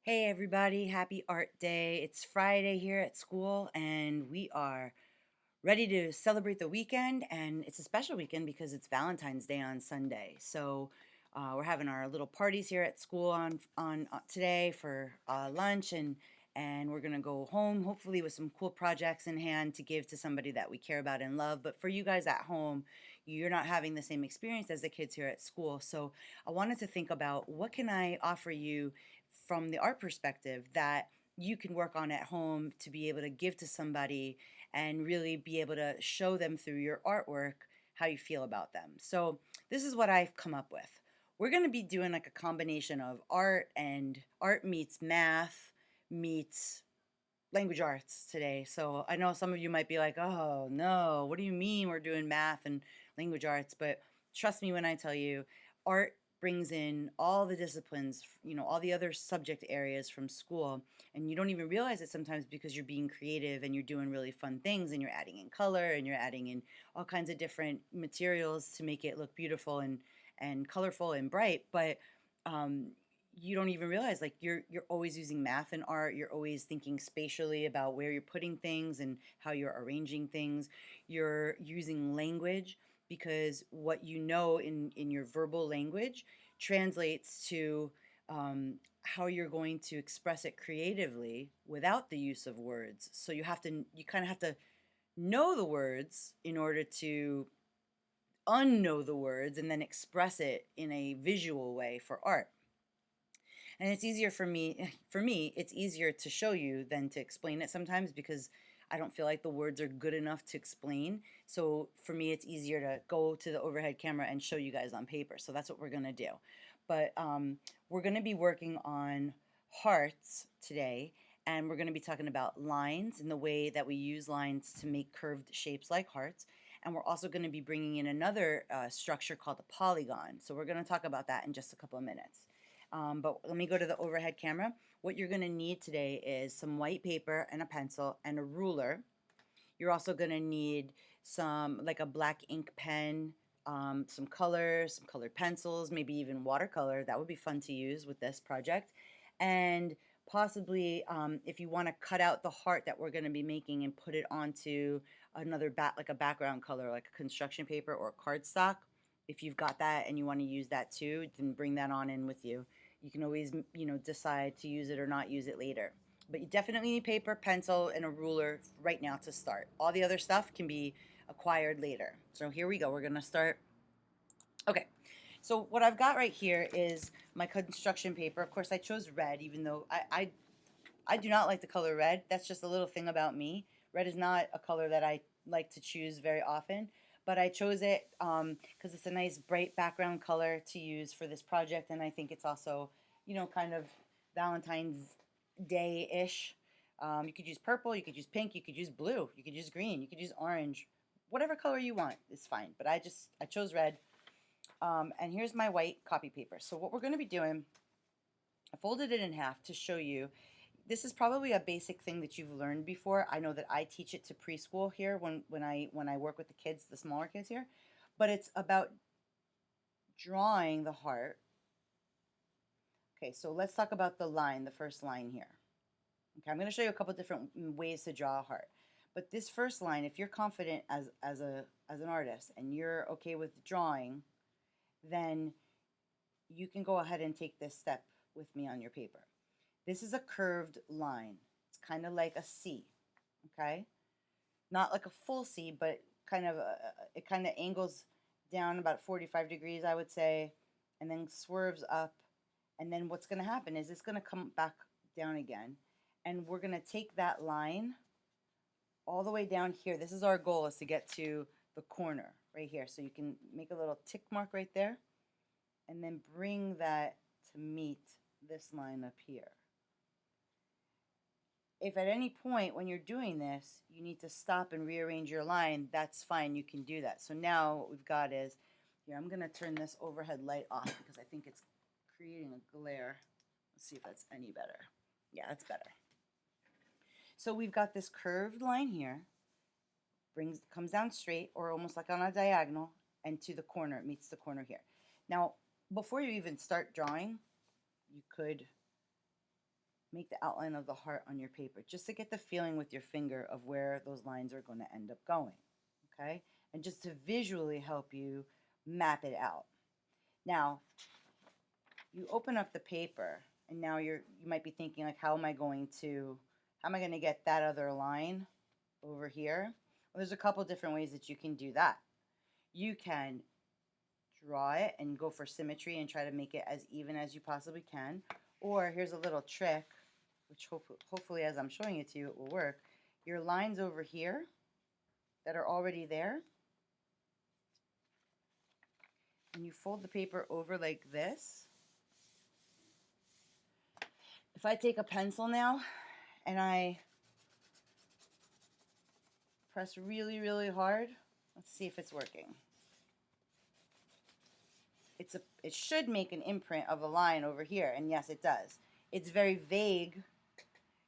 Hey everybody, happy art day. It's Friday here at school and we are ready to celebrate the weekend, and it's a special weekend because it's Valentine's Day on Sunday. So we're having our little parties here at school on today for lunch, and we're gonna go home hopefully with some cool projects in hand to give to somebody that we care about and love. But for you guys at home, you're not having the same experience as the kids here at school. So I wanted to think about what can I offer you from the art perspective that you can work on at home to be able to give to somebody and really be able to show them through your artwork how you feel about them. So, this is what I've come up with. We're going to be doing like a combination of art, and art meets math meets language arts today. So, I know some of you might be like, "Oh, no, what do you mean we're doing math and language arts?" But trust me when I tell you, art brings in all the disciplines, all the other subject areas from school, and you don't even realize it sometimes because you're being creative and you're doing really fun things, and you're adding in color and you're adding in all kinds of different materials to make it look beautiful and colorful and bright. But um, you don't even realize, like, you're always using math in art. You're always thinking spatially about where you're putting things and how you're arranging things. You're using language because what you know in your verbal language translates to how you're going to express it creatively without the use of words. So you kind of have to know the words in order to unknow the words and then express it in a visual way for art. And it's easier for me it's easier to show you than to explain it sometimes, because I don't feel like the words are good enough to explain. So for me it's easier to go to the overhead camera and show you guys on paper. So that's what we're going to do. But we're going to be working on hearts today, and we're going to be talking about lines and the way that we use lines to make curved shapes like hearts. And we're also going to be bringing in another structure called a polygon. So we're going to talk about that in just a couple of minutes. But let me go to the overhead camera. What you're going to need today is some white paper and a pencil and a ruler. You're also going to need like a black ink pen, some colors, some colored pencils, maybe even watercolor. That would be fun to use with this project. And possibly, if you want to cut out the heart that we're going to be making and put it onto another like a background color, like a construction paper or cardstock. If you've got that and you want to use that too, then bring that on in with you. You can always, decide to use it or not use it later. But you definitely need paper, pencil, and a ruler right now to start. All the other stuff can be acquired later. So here we go. We're going to start. Okay. So what I've got right here is my construction paper. Of course, I chose red, even though I do not like the color red. That's just a little thing about me. Red is not a color that I like to choose very often, but I chose it because it's a nice bright background color to use for this project, and I think it's also, kind of Valentine's Day-ish. You could use purple, you could use pink, you could use blue, you could use green, you could use orange. Whatever color you want is fine, but I chose red. And here's my white copy paper. So what we're going to be doing, I folded it in half to show you. This is probably a basic thing that you've learned before. I know that I teach it to preschool here when I work with the kids, the smaller kids here. But it's about drawing the heart. Okay, so let's talk about the line, the first line here. Okay, I'm going to show you a couple different ways to draw a heart. But this first line, if you're confident as an artist and you're okay with drawing, then you can go ahead and take this step with me on your paper. This is a curved line. It's kind of like a C, okay? Not like a full C, but it kind of angles down about 45 degrees, I would say, and then swerves up. And then what's going to happen is it's going to come back down again, and we're going to take that line all the way down here. This is our goal, is to get to the corner right here. So you can make a little tick mark right there, and then bring that to meet this line up here. If at any point when you're doing this you need to stop and rearrange your line, that's fine, you can do that. So now what we've got is, here, I'm going to turn this overhead light off because I think it's creating a glare. Let's see if that's any better. Yeah, that's better. So we've got this curved line here, comes down straight or almost like on a diagonal, and to the corner, it meets the corner here. Now, before you even start drawing, you could make the outline of the heart on your paper just to get the feeling with your finger of where those lines are going to end up going, okay? And just to visually help you map it out. Now, you open up the paper and now you might be thinking like, how am I going to get that other line over here? Well, there's a couple different ways that you can do that. You can draw it and go for symmetry and try to make it as even as you possibly can. Or here's a little trick, which hopefully as I'm showing it to you, it will work. Your lines over here that are already there, and you fold the paper over like this. If I take a pencil now and I press really, really hard, let's see if it's working. It should make an imprint of a line over here, and yes, it does. It's very vague.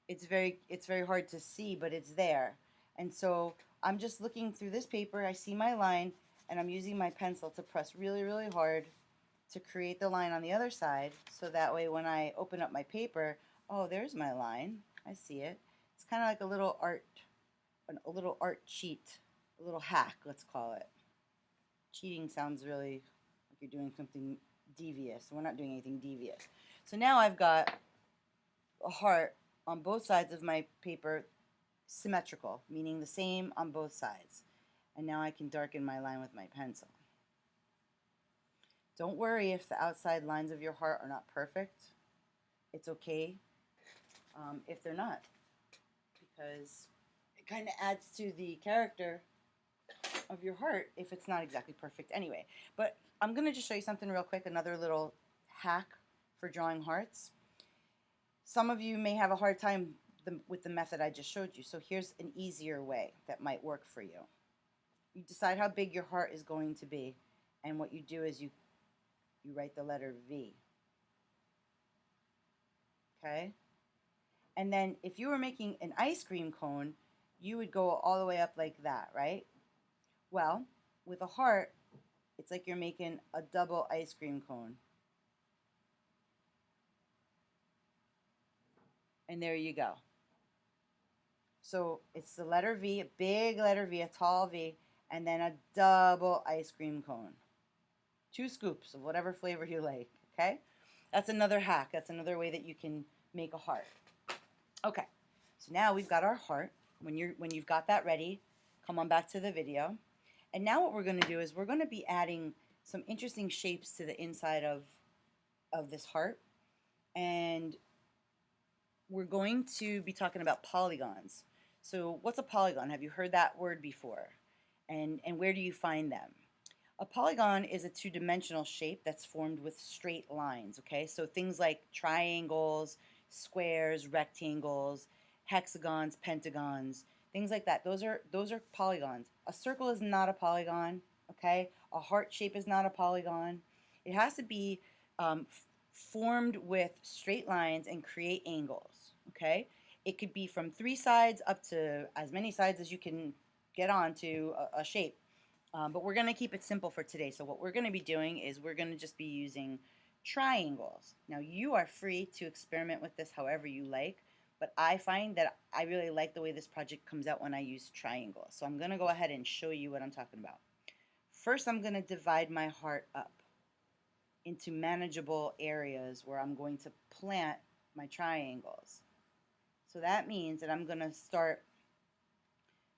It's very hard to see, but it's there. And so I'm just looking through this paper. I see my line, and I'm using my pencil to press really, really hard to create the line on the other side, so that way when I open up my paper, oh, there's my line. I see it. It's kind of like a little art cheat, a little hack, let's call it. Cheating sounds really like you're doing something devious. We're not doing anything devious. So now I've got a heart on both sides of my paper, symmetrical, meaning the same on both sides. And now I can darken my line with my pencil. Don't worry if the outside lines of your heart are not perfect. It's okay if they're not, because it kind of adds to the character of your heart if it's not exactly perfect anyway. But I'm going to just show you something real quick, another little hack for drawing hearts. Some of you may have a hard time with the method I just showed you, so here's an easier way that might work for you. You decide how big your heart is going to be, and what you do is you write the letter V. Okay? And then if you were making an ice cream cone, you would go all the way up like that, right? Well, with a heart, it's like you're making a double ice cream cone. And there you go. So it's the letter V, a big letter V, a tall V, and then a double ice cream cone. 2 scoops of whatever flavor you like, okay? That's another hack. That's another way that you can make a heart. Okay, so now we've got our heart. When you've got that ready, come on back to the video. And now what we're going to do is we're going to be adding some interesting shapes to the inside of this heart. And we're going to be talking about polygons. So what's a polygon? Have you heard that word before? And where do you find them? A polygon is a 2-dimensional shape that's formed with straight lines, okay? So things like triangles, squares, rectangles, hexagons, pentagons, things like that. Those are polygons. A circle is not a polygon, okay? A heart shape is not a polygon. It has to be formed with straight lines and create angles, okay? It could be from 3 sides up to as many sides as you can get onto a shape. But we're going to keep it simple for today. So what we're going to be doing is we're going to just be using triangles. Now you are free to experiment with this however you like, but I find that I really like the way this project comes out when I use triangles. So I'm going to go ahead and show you what I'm talking about. First, I'm going to divide my heart up into manageable areas where I'm going to plant my triangles. So that means that I'm going to start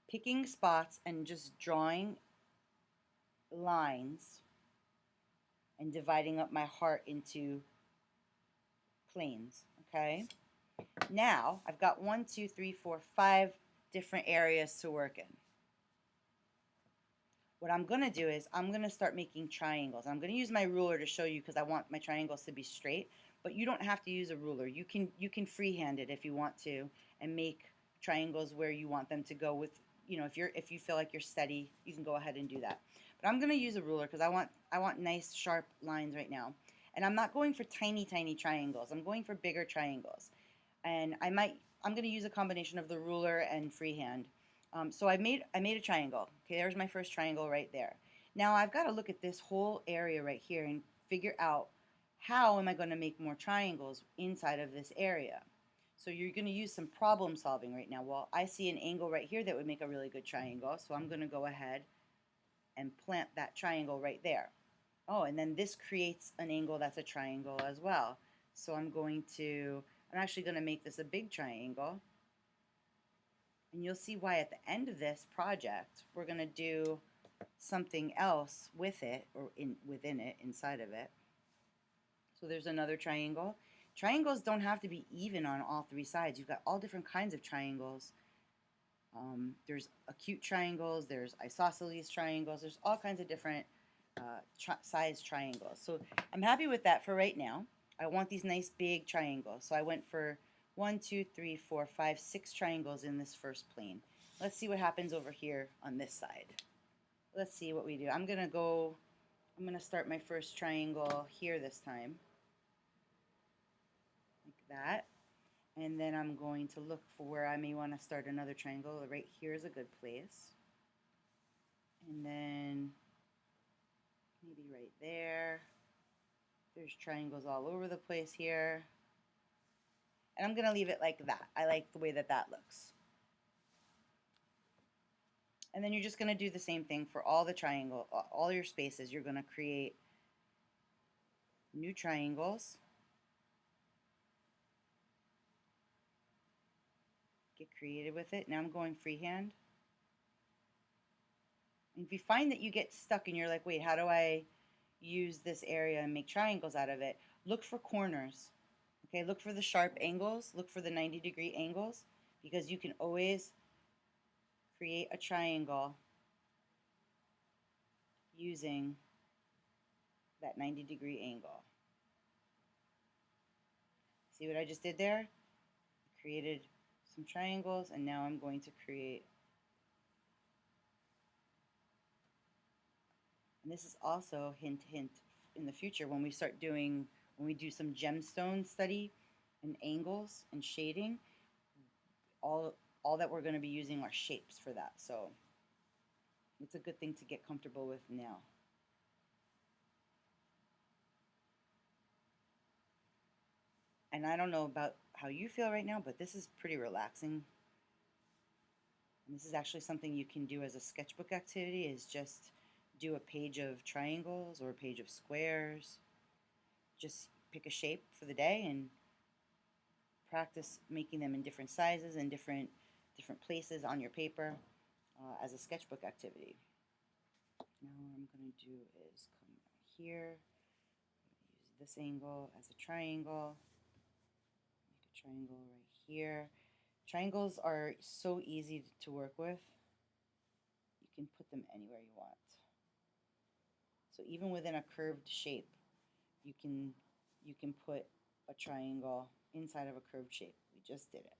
picking spots and just drawing lines and dividing up my heart into planes, okay? Now, I've got 1, 2, 3, 4, 5 different areas to work in. What I'm going to do is I'm going to start making triangles. I'm going to use my ruler to show you because I want my triangles to be straight, but you don't have to use a ruler. You can freehand it if you want to and make triangles where you want them to go with, you know, if you feel like you're steady, you can go ahead and do that. But I'm going to use a ruler because I want nice sharp lines right now. And I'm not going for tiny triangles. I'm going for bigger triangles. And I'm going to use a combination of the ruler and freehand. So I made a triangle. Okay, there's my first triangle right there. Now I've got to look at this whole area right here and figure out how am I going to make more triangles inside of this area. So you're going to use some problem solving right now. Well, I see an angle right here that would make a really good triangle, so I'm going to go ahead and plant that triangle right there. Oh, and then this creates an angle that's a triangle as well. So I'm actually going to make this a big triangle. And you'll see why at the end of this project, we're going to do something else with it, or within it, inside of it. So there's another triangle. Triangles don't have to be even on all three sides. You've got all different kinds of triangles. There's acute triangles, there's isosceles triangles, there's all kinds of different size triangles. So I'm happy with that for right now. I want these nice big triangles. So I went for 1, 2, 3, 4, 5, 6 triangles in this first plane. Let's see what happens over here on this side. Let's see what we do. I'm going to start my first triangle here this time. Like that. And then I'm going to look for where I may want to start another triangle. Right here is a good place. And then maybe right there. There's triangles all over the place here. And I'm going to leave it like that. I like the way that that looks. And then you're just going to do the same thing for all the triangle, all your spaces. You're going to create new triangles. Get creative with it. Now I'm going freehand. And if you find that you get stuck and you're like, wait, how do I use this area and make triangles out of it? Look for corners. Okay, look for the sharp angles. Look for the 90-degree angles, because you can always create a triangle using that 90-degree angle. See what I just did there? I created some triangles, and now I'm going to create. And this is also hint, hint, in the future when we do some gemstone study and angles and shading, all that we're going to be using are shapes for that. So it's a good thing to get comfortable with now. And I don't know about how you feel right now, but this is pretty relaxing. And this is actually something you can do as a sketchbook activity, is just do a page of triangles or a page of squares. Just pick a shape for the day and practice making them in different sizes and different places on your paper as a sketchbook activity. Now what I'm going to do is come here, use this angle as a triangle, make a triangle right here. Triangles are so easy to work with. You can put them anywhere you want. So even within a curved shape, you can put a triangle inside of a curved shape. We just did it.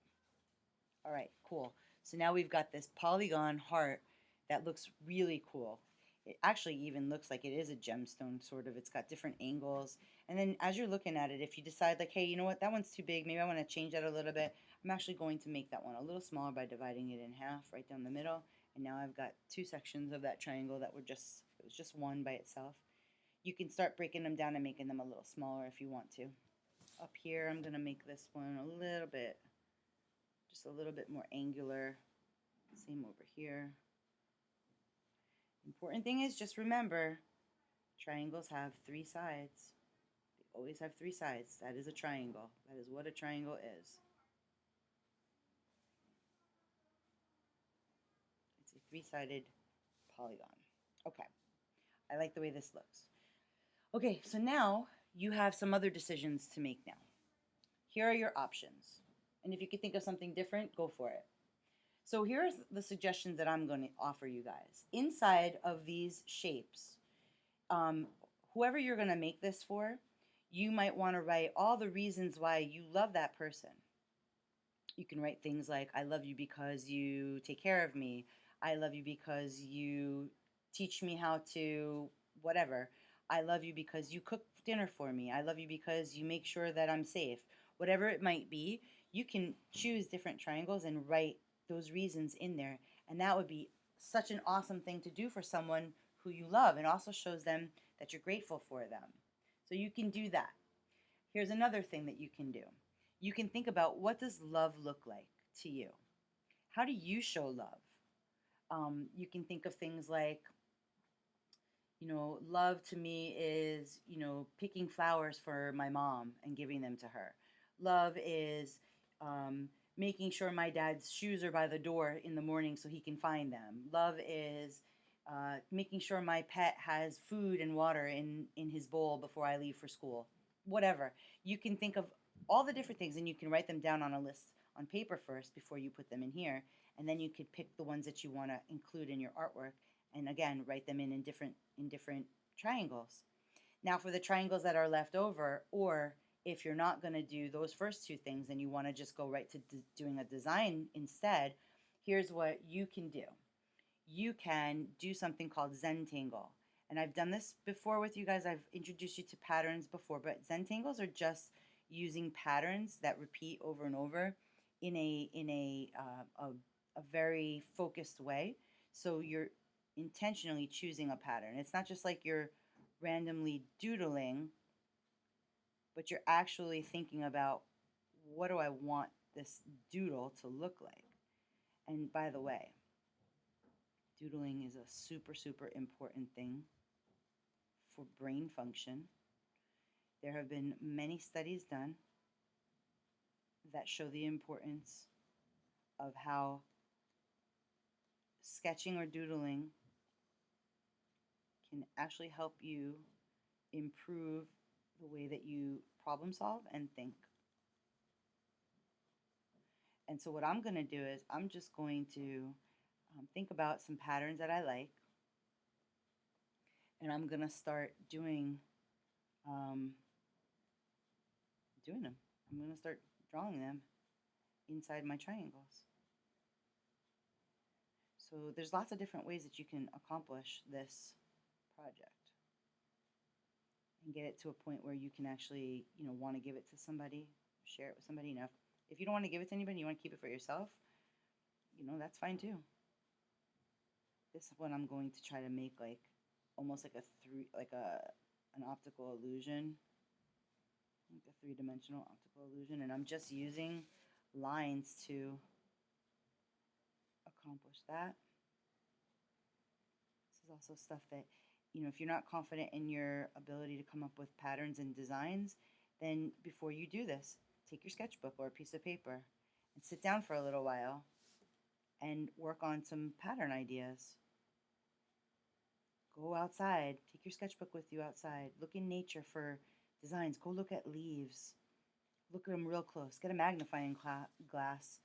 All right, cool. So now we've got this polygon heart that looks really cool. It actually even looks like it is a gemstone, sort of. It's got different angles. And then as you're looking at it, if you decide like, hey, you know what, that one's too big, maybe I want to change that a little bit, I'm actually going to make that one a little smaller by dividing it in half right down the middle. And now I've got two sections of that triangle that it was just one by itself. You can start breaking them down and making them a little smaller if you want to. Up here, I'm going to make this one just a little bit more angular. Same over here. Important thing is, just remember, triangles have three sides. They always have three sides. That is a triangle. That is what a triangle is. It's a three-sided polygon. Okay, I like the way this looks. Okay, so now you have some other decisions to make now. Here are your options. And if you could think of something different, go for it. So here's the suggestions that I'm going to offer you guys. Inside of these shapes, whoever you're going to make this for, you might want to write all the reasons why you love that person. You can write things like, I love you because you take care of me. I love you because you teach me how to whatever. I love you because you cook dinner for me. I love you because you make sure that I'm safe. Whatever it might be, you can choose different triangles and write those reasons in there. And that would be such an awesome thing to do for someone who you love, and also shows them that you're grateful for them. So you can do that. Here's another thing that you can do. you can think about, what does love look like to you? How do you show love? You can think of things like, love to me is, picking flowers for my mom and giving them to her. Love is making sure my dad's shoes are by the door in the morning so he can find them. Love is making sure my pet has food and water in his bowl before I leave for school. Whatever. You can think of all the different things, and you can write them down on a list on paper first before you put them in here. And then you could pick the ones that you want to include in your artwork, and again write them in different triangles. Now for the triangles that are left over, or if you're not going to do those first two things and you want to just go right to doing a design instead, here's what you can do. You can do something called Zentangle. And I've done this before with you guys. I've introduced you to patterns before, but Zentangles are just using patterns that repeat over and over in a very focused way. So you're intentionally choosing a pattern. It's not just like you're randomly doodling, but you're actually thinking about, what do I want this doodle to look like? And by the way, doodling is a super, super important thing for brain function. There have been many studies done that show the importance of how sketching or doodling can actually help you improve the way that you problem solve and think. And so, what I'm going to do is, I'm just going to think about some patterns that I like, and I'm going to start um, doing them. I'm going to start drawing them inside my triangles. So there's lots of different ways that you can accomplish this project and get it to a point where you can actually, want to give it to somebody, share it with somebody. Now, if you don't want to give it to anybody, you want to keep it for yourself, that's fine too. This one I'm going to try to make like almost like an optical illusion, like a three-dimensional optical illusion, and I'm just using lines to accomplish that. This is also stuff that, if you're not confident in your ability to come up with patterns and designs, then before you do this, take your sketchbook or a piece of paper and sit down for a little while and work on some pattern ideas. Go outside, take your sketchbook with you outside, look in nature for designs, go look at leaves, look at them real close, get a magnifying glass,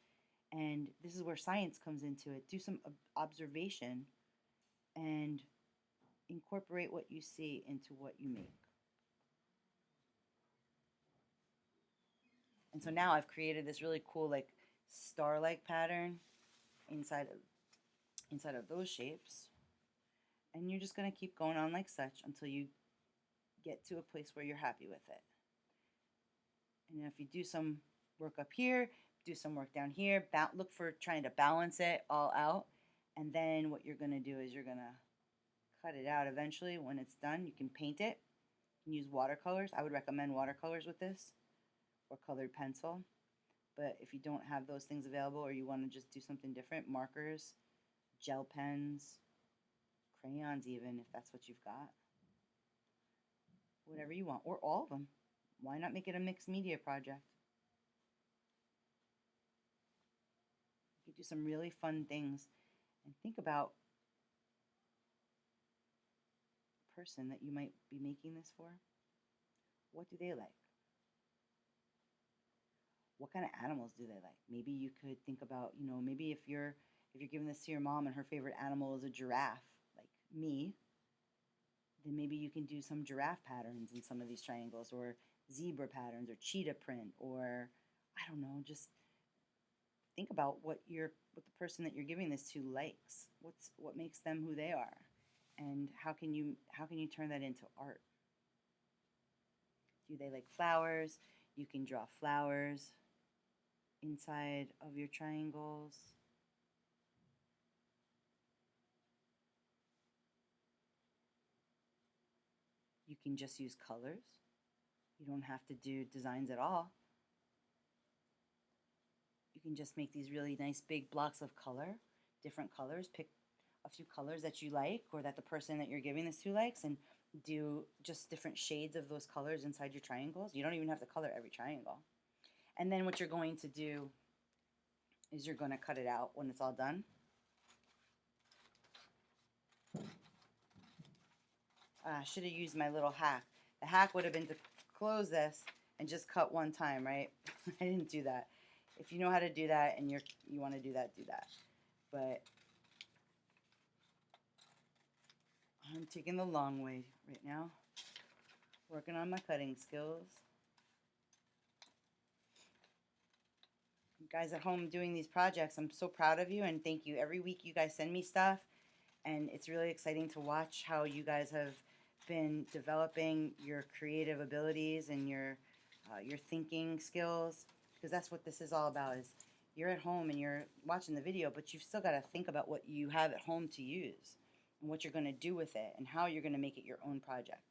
and this is where science comes into it. Do some observation and incorporate what you see into what you make. And so now I've created this really cool like star-like pattern inside of those shapes. And you're just going to keep going on like such until you get to a place where you're happy with it. And if you do some work up here, do some work down here, look for trying to balance it all out. And then what you're going to do is you're going to cut it out eventually. When it's done, you can paint it. You can use watercolors. I would recommend watercolors with this, or colored pencil. But if you don't have those things available, or you want to just do something different, markers, gel pens, crayons even, if that's what you've got. Whatever you want, or all of them. Why not make it a mixed media project? You could do some really fun things, and think about the person that you might be making this for. What do they like? What kind of animals do they like? Maybe you could think about, maybe if you're giving this to your mom and her favorite animal is a giraffe, like me, then maybe you can do some giraffe patterns in some of these triangles, or zebra patterns, or cheetah print, or I don't know, just think about what the person that you're giving this to likes. What makes them who they are, and how can you turn that into art? Do they like flowers? You can draw flowers inside of your triangles. You can just use colors. You don't have to do designs at all. can just make these really nice big blocks of color, different colors. Pick a few colors that you like or that the person that you're giving this to likes, and do just different shades of those colors inside your triangles. You don't even have to color every triangle. And then what you're going to do is you're going to cut it out when it's all done. I should have used my little hack. The hack would have been to close this and just cut one time, right? I didn't do that. If you know how to do that and you want to do that, do that. But I'm taking the long way right now, working on my cutting skills. You guys at home doing these projects, I'm so proud of you and thank you. Every week you guys send me stuff, and it's really exciting to watch how you guys have been developing your creative abilities and your thinking skills, because that's what this is all about. Is you're at home and you're watching the video, but you've still got to think about what you have at home to use and what you're going to do with it and how you're going to make it your own project.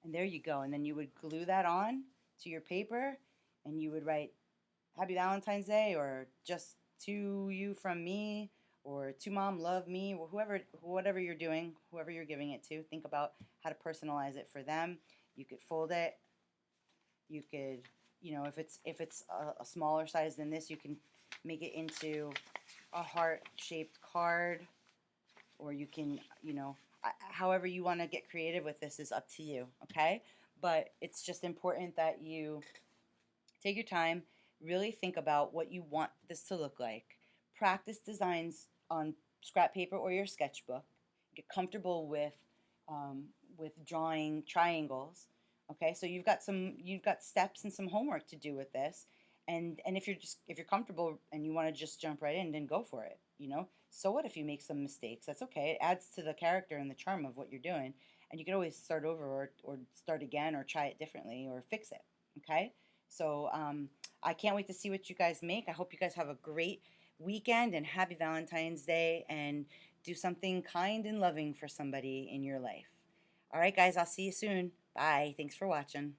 And there you go. And then you would glue that on to your paper, and you would write Happy Valentine's Day, or just to you from me, or to mom, love me, or whatever you're doing, whoever you're giving it to. Think about how to personalize it for them. You could fold it. You could, if it's a smaller size than this, you can make it into a heart-shaped card, or you can, however you want to get creative with this is up to you, okay? But it's just important that you take your time, really think about what you want this to look like. Practice designs on scrap paper or your sketchbook. Get comfortable with drawing triangles. Okay, so you've got steps and some homework to do with this. And if you're comfortable and you want to just jump right in, then go for it. So what if you make some mistakes? That's okay. It adds to the character and the charm of what you're doing. And you can always start over, or start again, or try it differently, or fix it. Okay, so I can't wait to see what you guys make. I hope you guys have a great weekend and happy Valentine's Day, and do something kind and loving for somebody in your life. All right, guys, I'll see you soon. Bye. Thanks for watching.